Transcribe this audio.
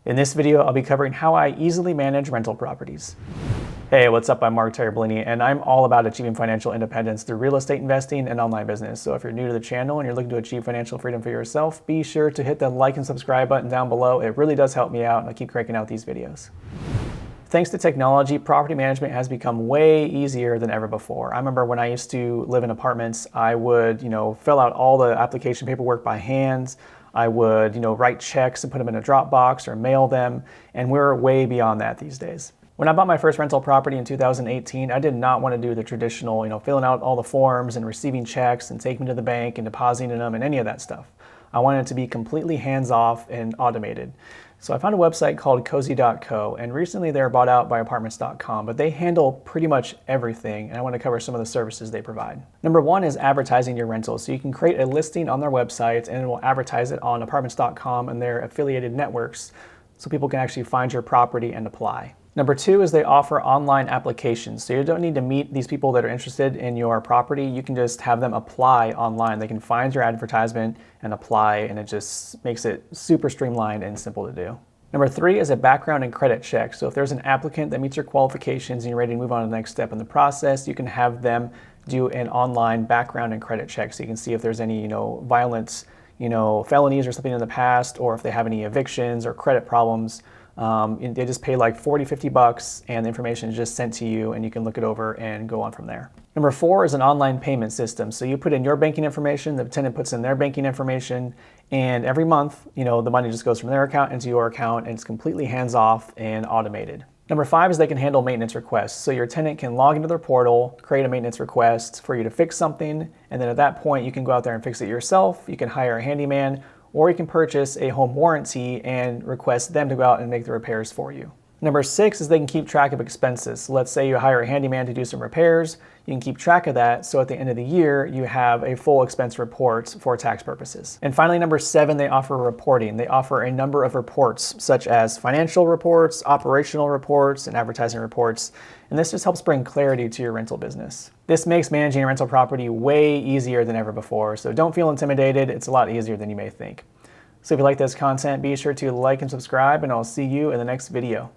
In this video, I'll be covering how I easily manage rental properties. Hey, what's up? I'm Mark Terbolini, and I'm all about achieving financial independence through real estate investing and online business. So if you're new to the channel and you're looking to achieve financial freedom for yourself, be sure to hit the like and subscribe button down below. It really does help me out, and I keep cranking out these videos. Thanks to technology, property management has become way easier than ever before. I remember when I used to live in apartments, I would, fill out all the application paperwork by hand. I would, write checks and put them in a Dropbox or mail them, and we're way beyond that these days. When I bought my first rental property in 2018, I did not want to do the traditional, filling out all the forms and receiving checks and taking them to the bank and depositing them and any of that stuff. I wanted it to be completely hands-off and automated. So I found a website called Cozyco, and recently they were bought out by apartments.com, but they handle pretty much everything, and I want to cover some of the services they provide. Number one is advertising your rentals. So you can create a listing on their website, and it will advertise it on apartments.com and their affiliated networks, so people can actually find your property and apply. Number two is they offer online applications. So you don't need to meet these people that are interested in your property. You can just have them apply online. They can find your advertisement and apply, and it just makes it super streamlined and simple to do. Number three is a background and credit check. So if there's an applicant that meets your qualifications and you're ready to move on to the next step in the process, you can have them do an online background and credit check so you can see if there's any, violent, felonies or something in the past, or if they have any evictions or credit problems. They just pay like $40-50 and the information is just sent to you and you can look it over and go on from there. Number four is an online payment system. So you put in your banking information, the tenant puts in their banking information, and every month, the money just goes from their account into your account, and it's completely hands-off and automated. Number five is they can handle maintenance requests. So your tenant can log into their portal, create a maintenance request for you to fix something, and then at that point you can go out there and fix it yourself. You can hire a handyman, or you can purchase a home warranty and request them to go out and make the repairs for you. Number six is they can keep track of expenses. So let's say you hire a handyman to do some repairs, you can keep track of that, so at the end of the year you have a full expense report for tax purposes. And finally, number seven, they offer reporting. They offer a number of reports, such as financial reports, operational reports, and advertising reports, and this just helps bring clarity to your rental business. This makes managing a rental property way easier than ever before, so don't feel intimidated. It's a lot easier than you may think. So if you like this content, be sure to like and subscribe, and I'll see you in the next video.